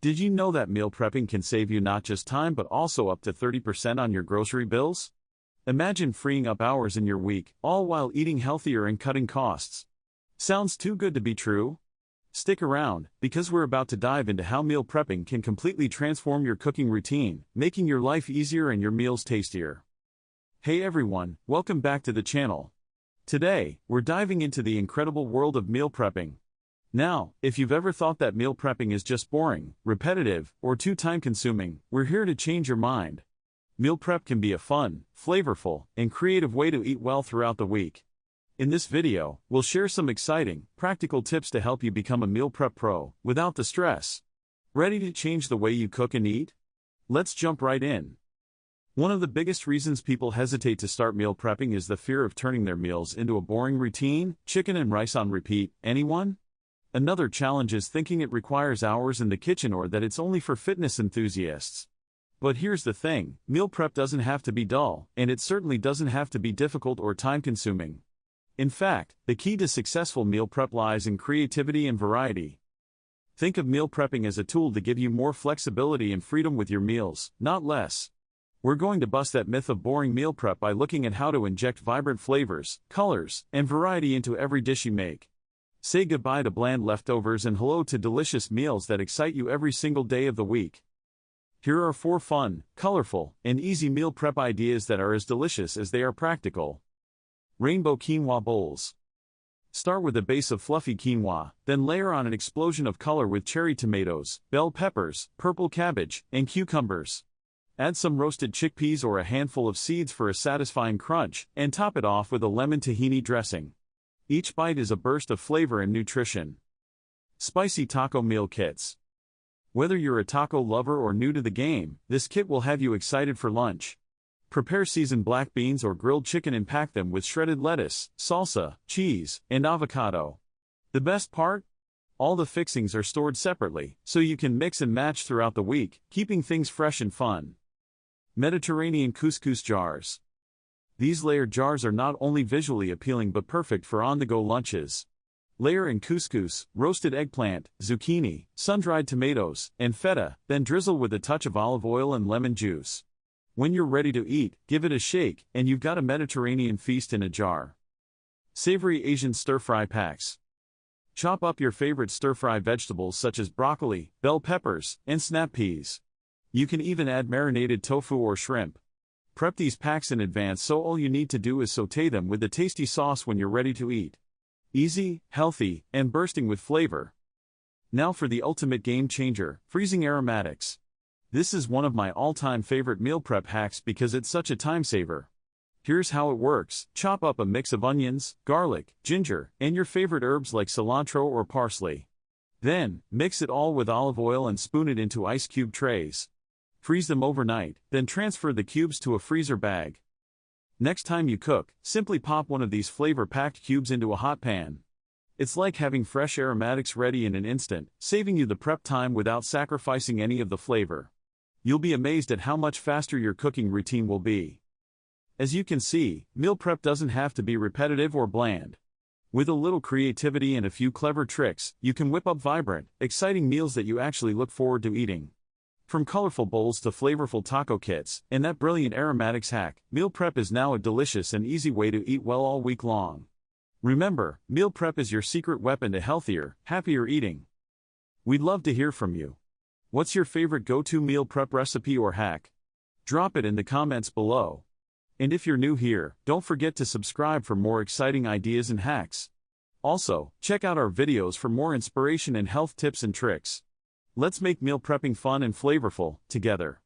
Did you know that meal prepping can save you not just time but also up to 30% on your grocery bills? Imagine freeing up hours in your week, all while eating healthier and cutting costs. Sounds too good to be true? Stick around, because we're about to dive into how meal prepping can completely transform your cooking routine, making your life easier and your meals tastier. Hey everyone, welcome back to the channel. Today, we're diving into the incredible world of meal prepping. Now, if you've ever thought that meal prepping is just boring, repetitive, or too time-consuming, we're here to change your mind. Meal prep can be a fun, flavorful, and creative way to eat well throughout the week. In this video, we'll share some exciting, practical tips to help you become a meal prep pro, without the stress. Ready to change the way you cook and eat? Let's jump right in. One of the biggest reasons people hesitate to start meal prepping is the fear of turning their meals into a boring routine, chicken and rice on repeat. Anyone? Another challenge is thinking it requires hours in the kitchen or that it's only for fitness enthusiasts. But here's the thing, meal prep doesn't have to be dull, and it certainly doesn't have to be difficult or time-consuming. In fact, the key to successful meal prep lies in creativity and variety. Think of meal prepping as a tool to give you more flexibility and freedom with your meals, not less. We're going to bust that myth of boring meal prep by looking at how to inject vibrant flavors, colors, and variety into every dish you make. Say goodbye to bland leftovers and hello to delicious meals that excite you every single day of the week. Here are 4 fun, colorful, and easy meal prep ideas that are as delicious as they are practical. Rainbow quinoa bowls. Start with a base of fluffy quinoa, then layer on an explosion of color with cherry tomatoes, bell peppers, purple cabbage, and cucumbers. Add some roasted chickpeas or a handful of seeds for a satisfying crunch, and top it off with a lemon tahini dressing. Each bite is a burst of flavor and nutrition. Spicy taco meal kits. Whether you're a taco lover or new to the game, this kit will have you excited for lunch. Prepare seasoned black beans or grilled chicken and pack them with shredded lettuce, salsa, cheese, and avocado. The best part? All the fixings are stored separately, so you can mix and match throughout the week, keeping things fresh and fun. Mediterranean couscous jars. These layered jars are not only visually appealing but perfect for on-the-go lunches. Layer in couscous, roasted eggplant, zucchini, sun-dried tomatoes, and feta, then drizzle with a touch of olive oil and lemon juice. When you're ready to eat, give it a shake, and you've got a Mediterranean feast in a jar. Savory Asian stir-fry packs. Chop up your favorite stir-fry vegetables such as broccoli, bell peppers, and snap peas. You can even add marinated tofu or shrimp. Prep these packs in advance so all you need to do is sauté them with the tasty sauce when you're ready to eat. Easy, healthy, and bursting with flavor. Now for the ultimate game changer, freezing aromatics. This is one of my all-time favorite meal prep hacks because it's such a time saver. Here's how it works. Chop up a mix of onions, garlic, ginger, and your favorite herbs like cilantro or parsley. Then, mix it all with olive oil and spoon it into ice cube trays. Freeze them overnight, then transfer the cubes to a freezer bag. Next time you cook, simply pop one of these flavor-packed cubes into a hot pan. It's like having fresh aromatics ready in an instant, saving you the prep time without sacrificing any of the flavor. You'll be amazed at how much faster your cooking routine will be. As you can see, meal prep doesn't have to be repetitive or bland. With a little creativity and a few clever tricks, you can whip up vibrant, exciting meals that you actually look forward to eating. From colorful bowls to flavorful taco kits, and that brilliant aromatics hack, meal prep is now a delicious and easy way to eat well all week long. Remember, meal prep is your secret weapon to healthier, happier eating. We'd love to hear from you. What's your favorite go-to meal prep recipe or hack? Drop it in the comments below. And if you're new here, don't forget to subscribe for more exciting ideas and hacks. Also, check out our videos for more inspiration and health tips and tricks. Let's make meal prepping fun and flavorful, together.